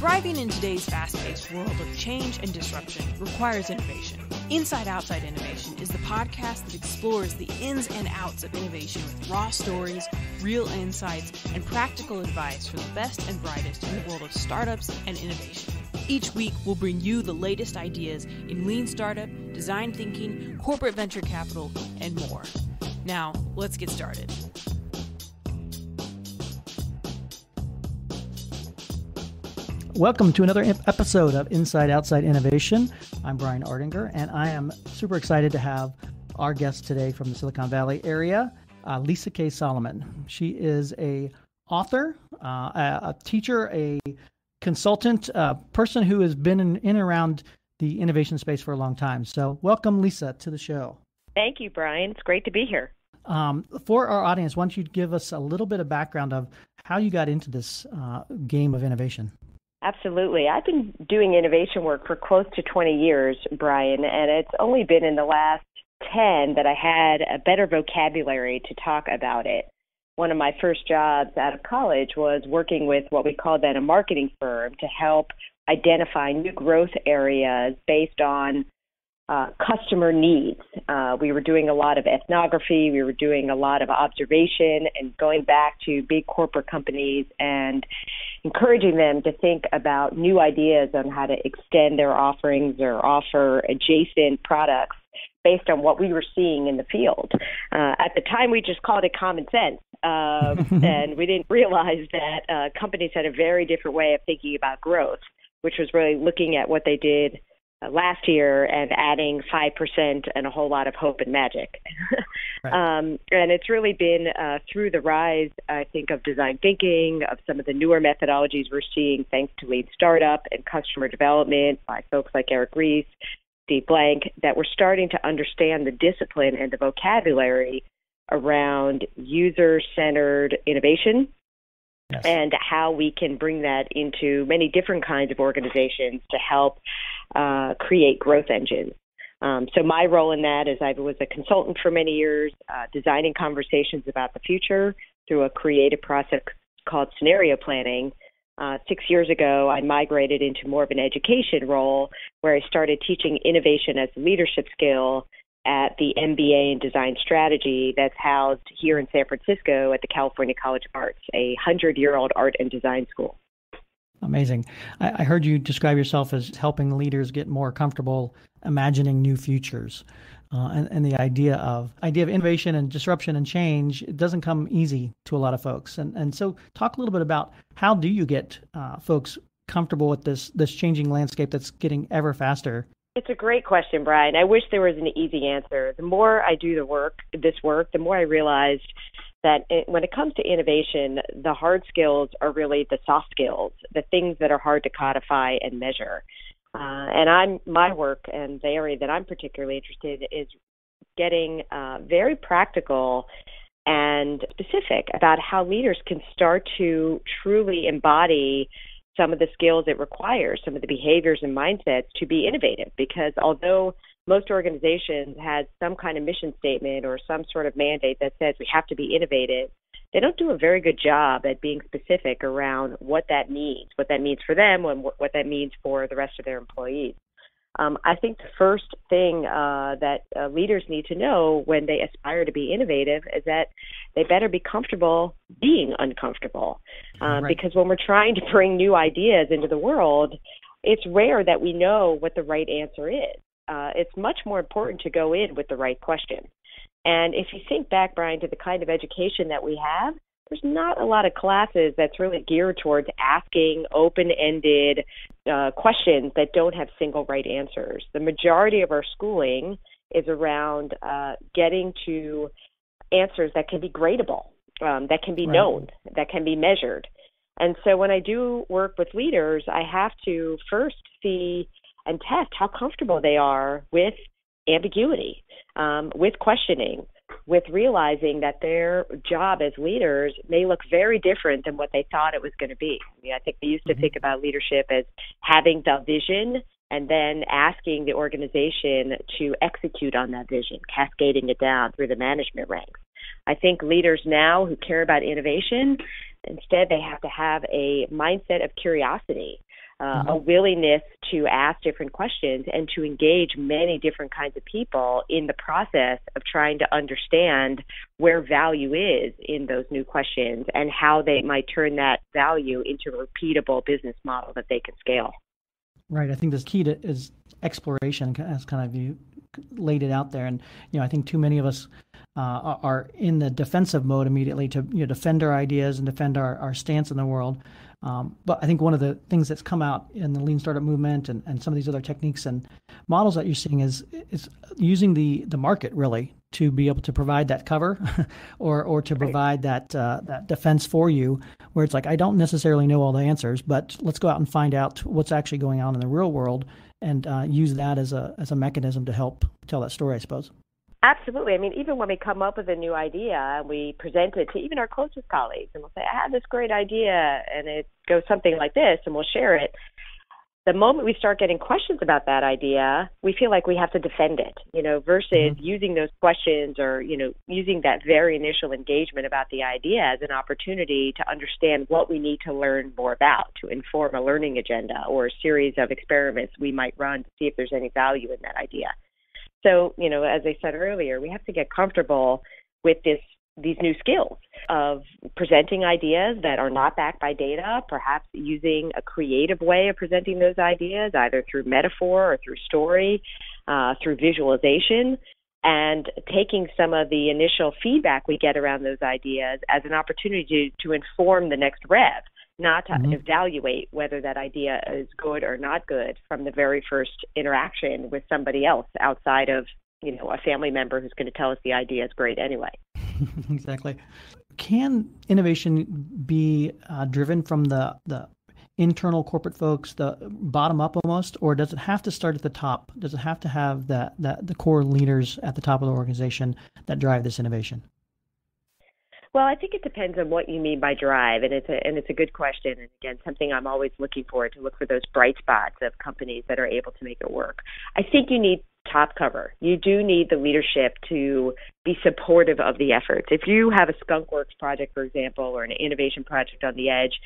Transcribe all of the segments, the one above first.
Thriving in today's fast-paced world of change and disruption requires innovation. Inside Outside Innovation is the podcast that explores the ins and outs of innovation with raw stories, real insights, and practical advice from the best and brightest in the world of startups and innovation. Each week, we'll bring you the latest ideas in lean startup, design thinking, corporate venture capital, and more. Now, let's get started. Welcome to another episode of Inside Outside Innovation. I'm Brian Ardinger, and I am super excited to have our guest today from the Silicon Valley area, Lisa K. Solomon. She is a author, a teacher, a consultant, a person who has been in and around the innovation space for a long time. So welcome, Lisa, to the show. Thank you, Brian. It's great to be here. For our audience, why don't you give us a little bit of background of how you got into this game of innovation? Absolutely. I've been doing innovation work for close to 20 years, Brian, and it's only been in the last 10 that I had a better vocabulary to talk about it. One of my first jobs out of college was working with what we called then a marketing firm to help identify new growth areas based on customer needs. We were doing a lot of ethnography. We were doing a lot of observation and going back to big corporate companies and encouraging them to think about new ideas on how to extend their offerings or offer adjacent products based on what we were seeing in the field. At the time, we just called it common sense, and we didn't realize that companies had a very different way of thinking about growth, which was really looking at what they did last year and adding 5% and a whole lot of hope and magic. Right. And it's really been through the rise, I think, of design thinking, of some of the newer methodologies we're seeing thanks to lean startup and customer development by folks like Eric Ries, Steve Blank, that we're starting to understand the discipline and the vocabulary around user-centered innovation. Yes. And how we can bring that into many different kinds of organizations to help create growth engines. So my role in that is I was a consultant for many years, designing conversations about the future through a creative process called scenario planning. 6 years ago, I migrated into more of an education role where I started teaching innovation as a leadership skill at the MBA in Design Strategy that's housed here in San Francisco at the California College of Arts, a 100-year-old art and design school. Amazing. I heard you describe yourself as helping leaders get more comfortable imagining new futures. And the idea of innovation and disruption and change, it doesn't come easy to a lot of folks. And so talk a little bit about how do you get folks comfortable with this changing landscape that's getting ever faster? It's a great question, Brian. I wish there was an easy answer. The more I do this work, the more I realized that when it comes to innovation, the hard skills are really the soft skills, the things that are hard to codify and measure. And my work and the area that I'm particularly interested in is getting very practical and specific about how leaders can start to truly embody some of the skills it requires, some of the behaviors and mindsets to be innovative. Because although most organizations have some kind of mission statement or some sort of mandate that says we have to be innovative, they don't do a very good job at being specific around what that means for them and what that means for the rest of their employees. I think the first thing that leaders need to know when they aspire to be innovative is that they better be comfortable being uncomfortable. Right. Because when we're trying to bring new ideas into the world, it's rare that we know what the right answer is. It's much more important to go in with the right question. And if you think back, Brian, to the kind of education that we have, there's not a lot of classes that's really geared towards asking open-ended questions that don't have single right answers. The majority of our schooling is around getting to answers that can be gradable, that can be known, that can be measured. And so when I do work with leaders, I have to first see and test how comfortable they are with ambiguity, with questioning, with realizing that their job as leaders may look very different than what they thought it was going to be. I think we used to think about leadership as having the vision and then asking the organization to execute on that vision, cascading it down through the management ranks. I think leaders now who care about innovation, instead they have to have a mindset of curiosity, a willingness to ask different questions and to engage many different kinds of people in the process of trying to understand where value is in those new questions and how they might turn that value into a repeatable business model that they can scale. Right. I think the key is exploration, as kind of you laid it out there. And, I think too many of us are in the defensive mode immediately to defend our ideas and defend our stance in the world. But I think one of the things that's come out in the lean startup movement and some of these other techniques and models that you're seeing is using the market really to be able to provide that cover or to provide that defense for you, where it's like, I don't necessarily know all the answers, but let's go out and find out what's actually going on in the real world and use that as a mechanism to help tell that story, I suppose. Absolutely. I mean, even when we come up with a new idea, we present it to even our closest colleagues, and we'll say, I have this great idea, and it goes something like this, and we'll share it. The moment we start getting questions about that idea, we feel like we have to defend it, versus using those questions or, using that very initial engagement about the idea as an opportunity to understand what we need to learn more about, to inform a learning agenda or a series of experiments we might run to see if there's any value in that idea. So, as I said earlier, we have to get comfortable with these new skills of presenting ideas that are not backed by data, perhaps using a creative way of presenting those ideas, either through metaphor or through story, through visualization, and taking some of the initial feedback we get around those ideas as an opportunity to inform the next rev, not to evaluate whether that idea is good or not good from the very first interaction with somebody else outside of, a family member who's going to tell us the idea is great anyway. Exactly. Can innovation be driven from the internal corporate folks, the bottom up almost, or does it have to start at the top? Does it have to have the core leaders at the top of the organization that drive this innovation? Well, I think it depends on what you mean by drive, and it's a good question. And again, something I'm always looking for, to look for those bright spots of companies that are able to make it work. I think you need top cover. You do need the leadership to be supportive of the efforts. If you have a skunkworks project, for example, or an innovation project on the edge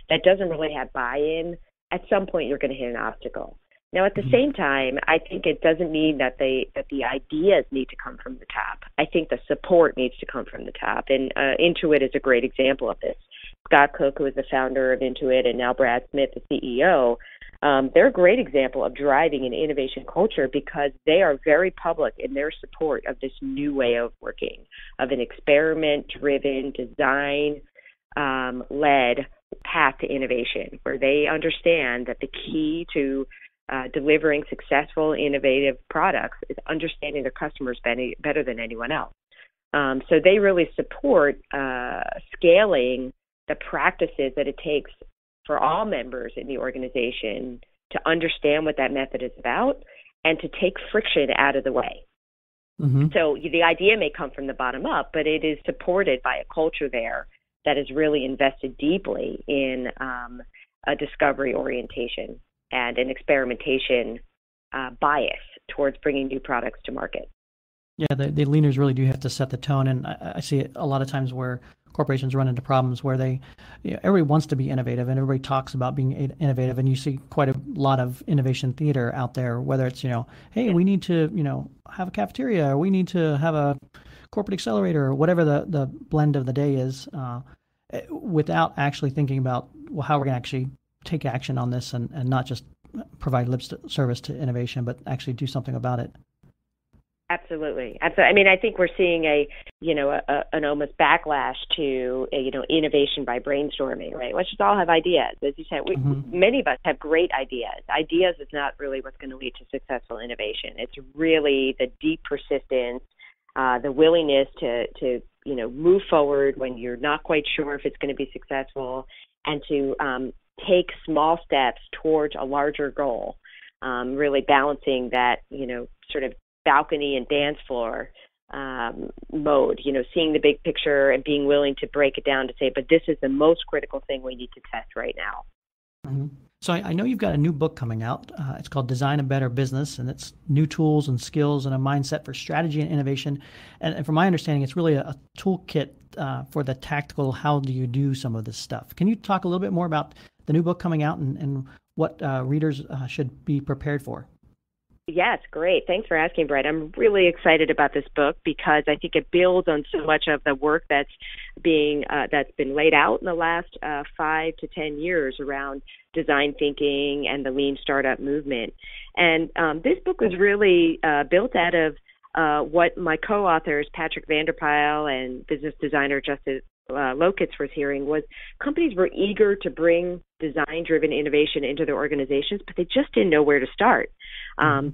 that doesn't really have buy-in, at some point you're going to hit an obstacle. Now, at the same time, I think it doesn't mean that the ideas need to come from the top. I think the support needs to come from the top, and Intuit is a great example of this. Scott Cook, who is the founder of Intuit, and now Brad Smith, the CEO, they're a great example of driving an innovation culture because they are very public in their support of this new way of working, of an experiment-driven, design-led path to innovation, where they understand that the key to delivering successful, innovative products is understanding their customers better than anyone else. So they really support scaling the practices that it takes for all members in the organization to understand what that method is about and to take friction out of the way. So the idea may come from the bottom up, but it is supported by a culture there that is really invested deeply in a discovery orientation and an experimentation bias towards bringing new products to market. Yeah, the leaders really do have to set the tone, and I see it a lot of times where corporations run into problems where everybody wants to be innovative and everybody talks about being innovative, and you see quite a lot of innovation theater out there, whether it's, hey, we need to, have a cafeteria, or we need to have a corporate accelerator, or whatever the blend of the day is, without actually thinking about, well, how we're going to actually take action on this and not just provide lip service to innovation, but actually do something about it. Absolutely. I mean, I think we're seeing an almost backlash to innovation by brainstorming, right? Let's just all have ideas. As you said, many of us have great ideas. Ideas is not really what's going to lead to successful innovation. It's really the deep persistence, the willingness to move forward when you're not quite sure if it's going to be successful, and to take small steps towards a larger goal. Really balancing that sort of balcony and dance floor mode, seeing the big picture and being willing to break it down to say, but this is the most critical thing we need to test right now. So I know you've got a new book coming out. It's called Design a Better Business, and it's new tools and skills and a mindset for strategy and innovation. And from my understanding, it's really a toolkit for the tactical, how do you do some of this stuff. Can you talk a little bit more about the new book coming out and what readers should be prepared for? Yes, great. Thanks for asking, Brett. I'm really excited about this book because I think it builds on so much of the work that's been laid out in the last 5 to 10 years around design thinking and the lean startup movement. And this book was really built out of what my co-authors, Patrick Vanderpyle and business designer Justin Lokitz, was hearing was companies were eager to bring design-driven innovation into their organizations, but they just didn't know where to start.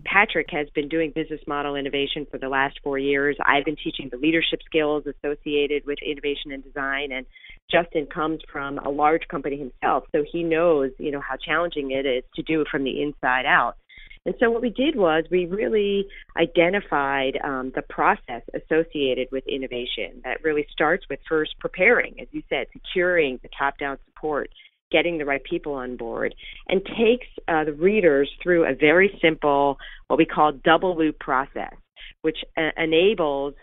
Patrick has been doing business model innovation for the last 4 years. I've been teaching the leadership skills associated with innovation and design, and Justin comes from a large company himself, so he knows, how challenging it is to do it from the inside out. And so what we did was we really identified the process associated with innovation that really starts with first preparing, as you said, securing the top-down support, getting the right people on board, and takes the readers through a very simple, what we call double loop process, which enables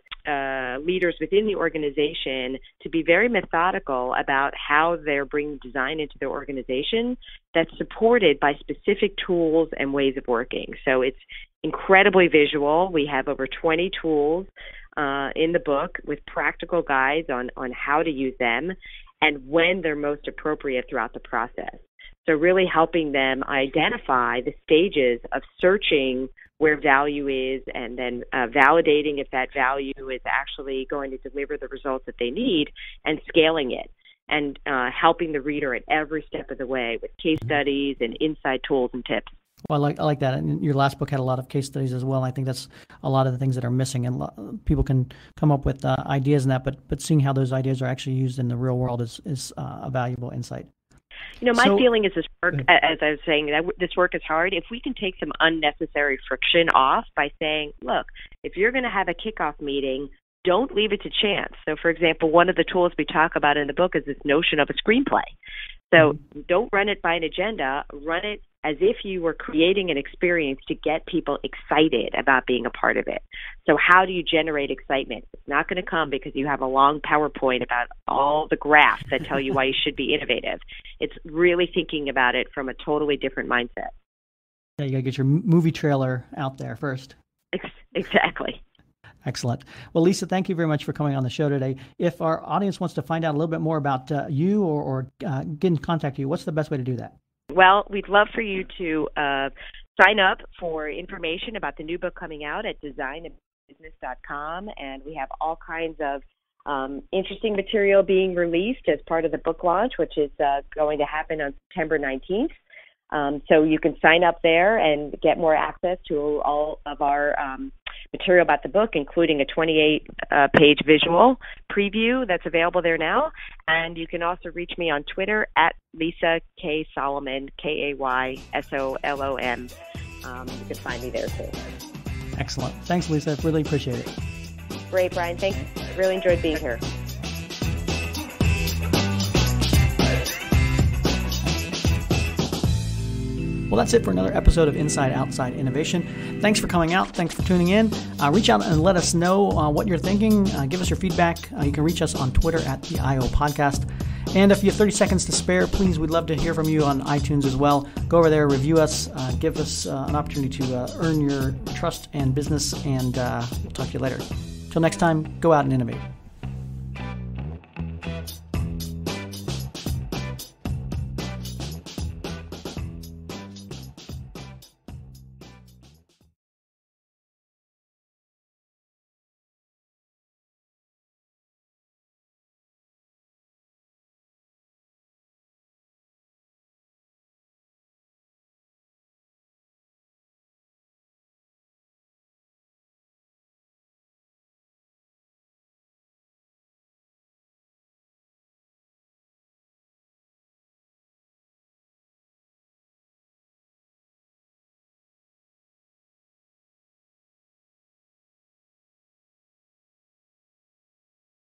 leaders within the organization to be very methodical about how they're bringing design into their organization that's supported by specific tools and ways of working. So it's incredibly visual. We have over 20 tools in the book with practical guides on how to use them and when they're most appropriate throughout the process. So really helping them identify the stages of searching where value is and then validating if that value is actually going to deliver the results that they need and scaling it and helping the reader at every step of the way with case studies and inside tools and tips. Well, I like that. And your last book had a lot of case studies as well. I think that's a lot of the things that are missing. And people can come up with ideas in that, but seeing how those ideas are actually used in the real world is a valuable insight. My feeling is this work, as I was saying, that this work is hard. If we can take some unnecessary friction off by saying, look, if you're going to have a kickoff meeting, don't leave it to chance. So, for example, one of the tools we talk about in the book is this notion of a screenplay. So don't run it by an agenda, run it as if you were creating an experience to get people excited about being a part of it. So how do you generate excitement? It's not going to come because you have a long PowerPoint about all the graphs that tell you why you should be innovative. It's really thinking about it from a totally different mindset. Yeah, you got to get your movie trailer out there first. Exactly. Excellent. Well, Lisa, thank you very much for coming on the show today. If our audience wants to find out a little bit more about you or get in contact with you, what's the best way to do that? Well, we'd love for you to sign up for information about the new book coming out at designandbusiness.com, and we have all kinds of interesting material being released as part of the book launch, which is going to happen on September 19th. So you can sign up there and get more access to all of our material about the book, including a 28-page visual preview that's available there now. And you can also reach me on Twitter at Lisa K. Solomon, Kaysolom. You can find me there too. Excellent. Thanks, Lisa. Really appreciate it. Great, Brian. Thanks. Really enjoyed being here. Well, that's it for another episode of Inside Outside Innovation. Thanks for coming out. Thanks for tuning in. Reach out and let us know what you're thinking. Give us your feedback. You can reach us on Twitter at the IO Podcast. And if you have 30 seconds to spare, please, we'd love to hear from you on iTunes as well. Go over there, review us, give us an opportunity to earn your trust and business, and we'll talk to you later. Till next time, go out and innovate.